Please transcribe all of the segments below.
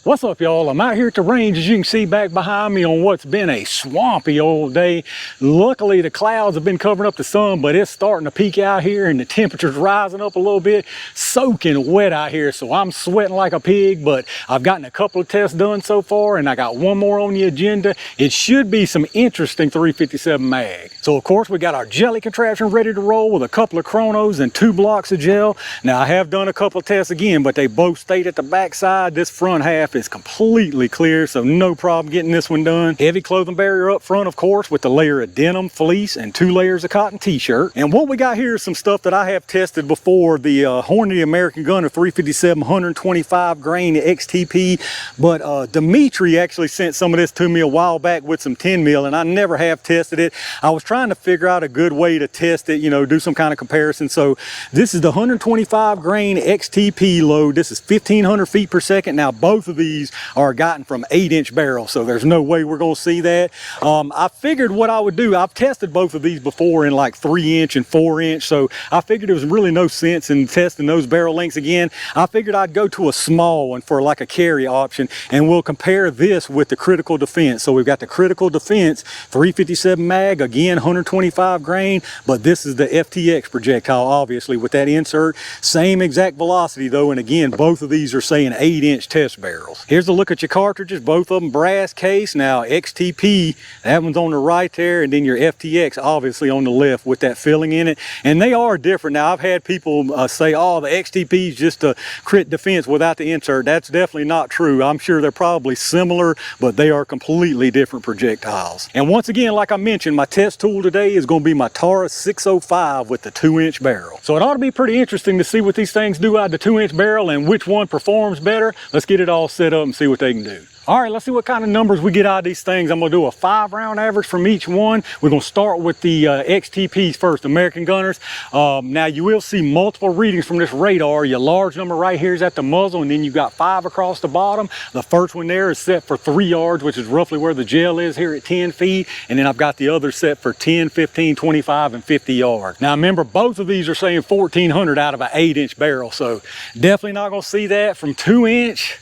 What's up, y'all? I'm out here at the range, as you can see back behind me, on what's been a swampy old day. Luckily, the clouds have been covering up the sun, but it's starting to peak out here and the temperature's rising up a little bit, soaking wet out here. So I'm sweating like a pig, but I've gotten a couple of tests done so far and I got one more on the agenda. It should be some interesting 357 mag. So of course, we got our jelly contraption ready to roll with a couple of chronos and 2 blocks of gel. Now I have done a couple of tests again, but they both stayed at the backside. This front half is completely clear, so no problem getting this one done. Heavy clothing barrier up front, of course, with the layer of denim, fleece, and 2 layers of cotton t-shirt. And what we got here is some stuff that I have tested before, the Hornady American Gunner 357 125 grain XTP. But Dimitri actually sent some of this to me a while back with some 10 mil, and I never have tested it. I was trying to figure out a good way to test it, you know, do some kind of comparison. So this is the 125 grain XTP load. This is 1500 feet per second. Now both of these are gotten from 8-inch barrels, so there's no way we're going to see that. I figured what I would do, I've tested both of these before in like 3-inch and 4-inch, so I figured there was really no sense in testing those barrel lengths again. I figured I'd go to a small one for like a carry option, and we'll compare this with the critical defense. So we've got the critical defense 357 mag, again 125 grain, but this is the FTX projectile, obviously with that insert. Same exact velocity though, and again both of these are saying 8-inch test barrels. Here's a look at your cartridges, both of them brass case. Now XTP, that one's on the right there, and then your FTX obviously on the left with that filling in it, and they are different. Now I've had people say, oh, the XTP is just a crit defense without the insert. That's definitely not true. I'm sure they're probably similar, but they are completely different projectiles. And once again, like I mentioned, my test tool today is going to be my Taurus 605 with the 2-inch barrel. So it ought to be pretty interesting to see what these things do out of the 2-inch barrel and which one performs better. Let's get it all set up and see what they can do. All right, let's see what kind of numbers we get out of these things. I'm gonna do a 5-round average from each one. We're gonna start with the XTPs first, American Gunners. Now you will see multiple readings from this radar. Your large number right here is at the muzzle, and then you've got 5 across the bottom. The first one there is set for 3 yards, which is roughly where the gel is here at 10 feet. And then I've got the other set for 10, 15, 25, and 50 yards. Now remember, both of these are saying 1400 out of an 8-inch barrel. So definitely not gonna see that from 2-inch.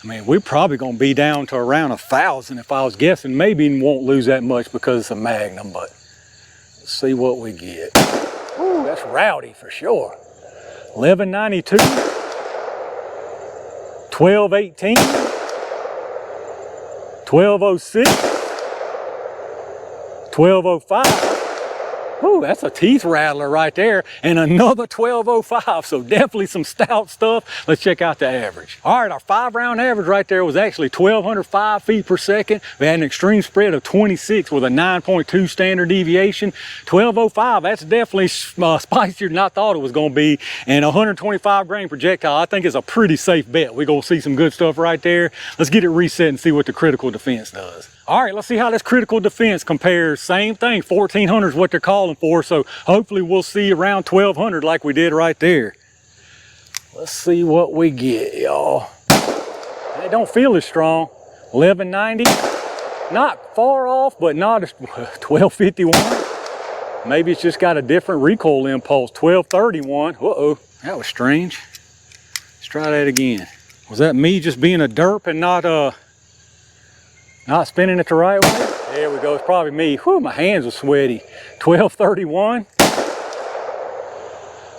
I mean, we're probably going to be down to around 1,000 if I was guessing. Maybe won't lose that much because it's a Magnum, but let's see what we get. Ooh, that's rowdy for sure. 1192, 1218, 1206, 1205. Ooh, that's a teeth rattler right there, and another 1205, so definitely some stout stuff. Let's check out the average. All right, our 5-round average right there was actually 1,205 feet per second. We had an extreme spread of 26 with a 9.2 standard deviation. 1205, that's definitely spicier than I thought it was going to be, and 125 grain projectile, I think is a pretty safe bet. We're going to see some good stuff right there. Let's get it reset and see what the critical defense does. All right, let's see how this critical defense compares. Same thing, 1400 is what they're calling for, so hopefully we'll see around 1200 like we did right there. Let's see what we get, y'all. They don't feel as strong. 1190, not far off, but not as 1251. Maybe it's just got a different recoil impulse. 1231, uh-oh, that was strange. Let's try that again. Was that me just being a derp and not spinning it the right way? There we go, it's probably me. Whew, my hands are sweaty. 1231.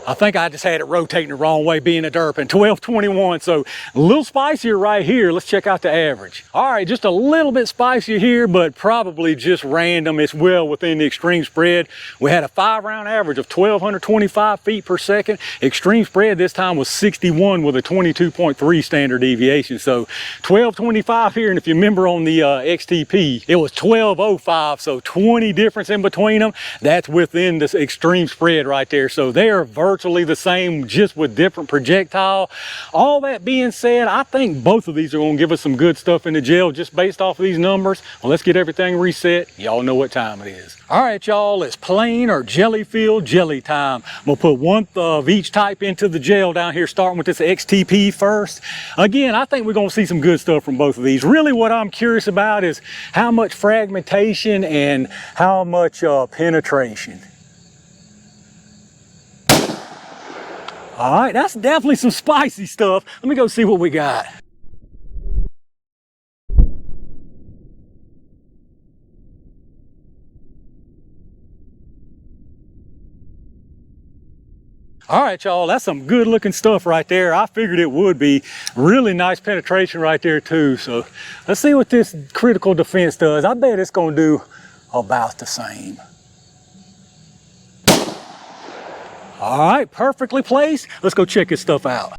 I think I just had it rotating the wrong way being a derp. And 1221, so a little spicier right here. Let's check out the average. All right, just a little bit spicier here, but probably just random. It's well within the extreme spread. We had a 5-round average of 1,225 feet per second. Extreme spread this time was 61 with a 22.3 standard deviation. So 1225 here, and if you remember on the XTP, it was 1205, so 20 difference in between them. That's within this extreme spread right there. So they are virtually the same, just with different projectile. All that being said, I think both of these are going to give us some good stuff in the gel just based off of these numbers. Well, let's get everything reset. Y'all know what time it is. All right, y'all, it's plain or jelly filled jelly time. I'm gonna put 1 of each type into the gel down here, starting with this XTP first. Again, I think we're gonna see some good stuff from both of these. Really what I'm curious about is how much fragmentation and how much penetration. All right, that's definitely some spicy stuff. Let me go see what we got. All right, y'all, that's some good looking stuff right there. I figured it would be really nice penetration right there too. So let's see what this critical defense does. I bet it's gonna do about the same. All right, perfectly placed. Let's go check this stuff out.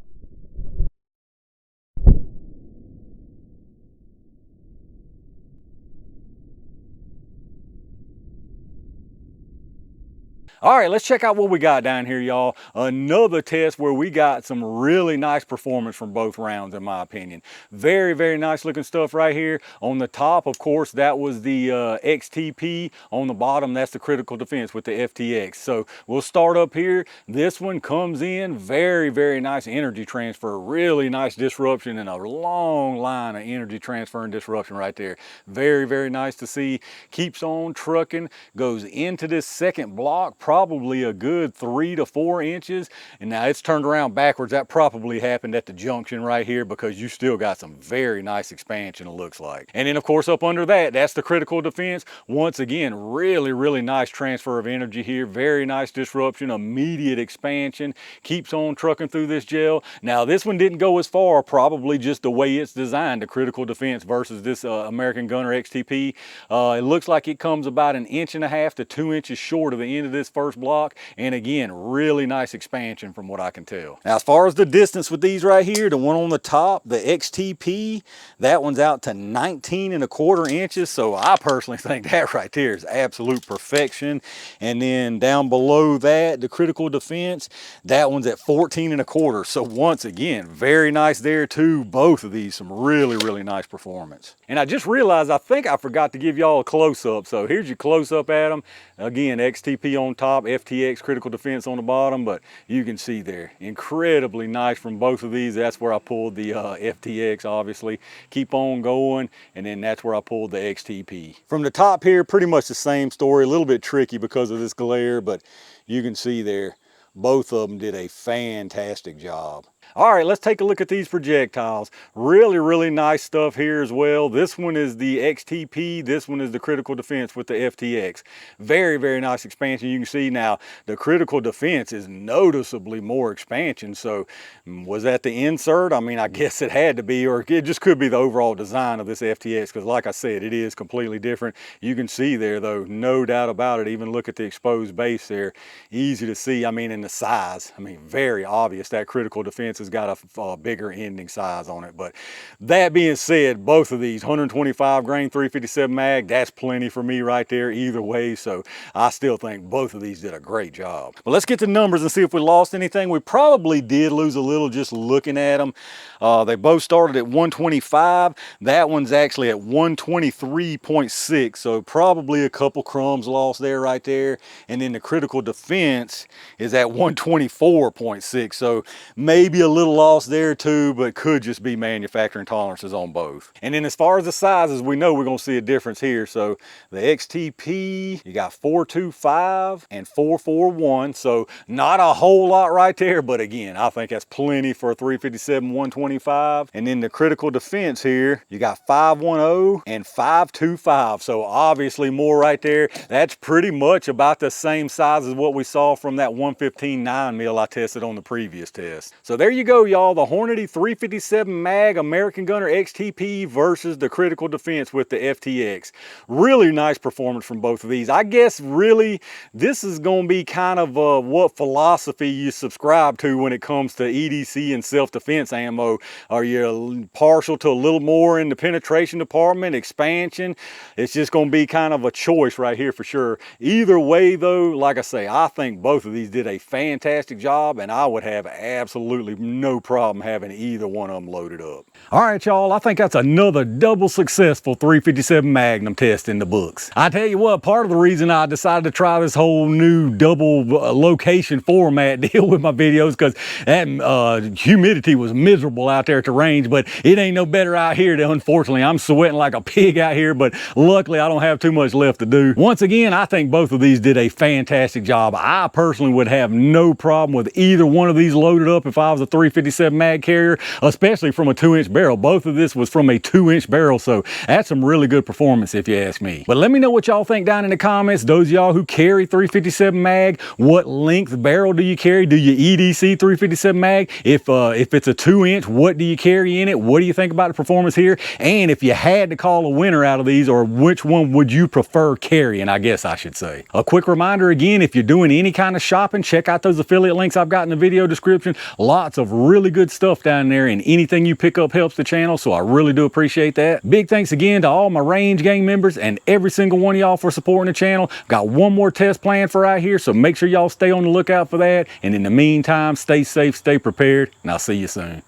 All right, let's check out what we got down here, y'all. Another test where we got some really nice performance from both rounds, in my opinion. Very, very nice looking stuff right here. On the top, of course, that was the XTP. On the bottom, that's the critical defense with the FTX. So we'll start up here. This one comes in very, very nice energy transfer. Really nice disruption and a long line of energy transfer and disruption right there. Very, very nice to see. Keeps on trucking, goes into this second block, probably a good 3 to 4 inches. And now it's turned around backwards. That probably happened at the junction right here because you still got some very nice expansion, it looks like. And then of course up under that, that's the critical defense. Once again, really, really nice transfer of energy here. Very nice disruption, immediate expansion. Keeps on trucking through this gel. Now this one didn't go as far, probably just the way it's designed, the critical defense versus this American Gunner XTP. It looks like it comes about 1.5 inches to 2 inches short of the end of this first block, and again, really nice expansion from what I can tell. Now as far as the distance with these right here, the one on the top, the XTP, that one's out to 19.25 inches, so I personally think that right there is absolute perfection. And then down below that, the critical defense, that one's at 14.25, so once again, very nice there too. Both of these, some really, really nice performance. And I just realized, I think I forgot to give y'all a close-up, so here's your close-up at them. Again, XTP on top, FTX critical defense on the bottom, but you can see there, incredibly nice from both of these. That's where I pulled the FTX, obviously. Keep on going, and then that's where I pulled the XTP. From the top here, pretty much the same story, a little bit tricky because of this glare, but you can see there, both of them did a fantastic job. All right, let's take a look at these projectiles. Really, really nice stuff here as well. This one is the XTP. This one is the critical defense with the FTX. Very, very nice expansion. You can see now the critical defense is noticeably more expansion. So was that the insert? I mean, I guess it had to be, or it just could be the overall design of this FTX, because like I said, it is completely different. You can see there though, no doubt about it. Even look at the exposed base there. Easy to see, I mean, in the size. I mean, very obvious that critical defense has got a bigger ending size on it. But that being said, both of these 125 grain 357 mag, that's plenty for me right there either way. So I still think both of these did a great job. But let's get to numbers and see if we lost anything. We probably did lose a little just looking at them. They both started at 125. That one's actually at 123.6, so probably a couple crumbs lost there right there. And then the critical defense is at 124.6, so maybe a little loss there too, but could just be manufacturing tolerances on both. And then as far as the sizes, we know we're going to see a difference here. So the XTP, you got 425 and 441, so not a whole lot right there, but again, I think that's plenty for a 357 125. And then the critical defense here, you got 510 and 525, so obviously more right there. That's pretty much about the same size as what we saw from that 115 9mm I tested on the previous test. So there you go, y'all, the Hornady 357 mag American Gunner XTP versus the critical defense with the FTX. Really nice performance from both of these. I guess really this is going to be kind of what philosophy you subscribe to when it comes to EDC and self-defense ammo. Are you partial to a little more in the penetration department, expansion? It's just going to be kind of a choice right here for sure. Either way though, like I say, I think both of these did a fantastic job, and I would have absolutely no problem having either one of them loaded up. All right, y'all, I think that's another double successful 357 Magnum test in the books. I tell you what, part of the reason I decided to try this whole new double location format deal with my videos, because that humidity was miserable out there at the range, but it ain't no better out here. Unfortunately, I'm sweating like a pig out here, but luckily I don't have too much left to do. Once again, I think both of these did a fantastic job. I personally would have no problem with either one of these loaded up if I was a .357 mag carrier, especially from a 2-inch barrel. Both of this was from a 2-inch barrel, so that's some really good performance if you ask me. But let me know what y'all think down in the comments. Those of y'all who carry 357 mag, what length barrel do you carry? Do you EDC 357 mag? If it's a 2-inch, what do you carry in it? What do you think about the performance here? And if you had to call a winner out of these, or which one would you prefer carrying, I guess I should say. A quick reminder again, if you're doing any kind of shopping, check out those affiliate links I've got in the video description. Lots of really good stuff down there, and anything you pick up helps the channel, so I really do appreciate that. Big thanks again to all my Range Gang members and every single one of y'all for supporting the channel. Got one more test planned for right here, so make sure y'all stay on the lookout for that. And in the meantime, stay safe, stay prepared, and I'll see you soon.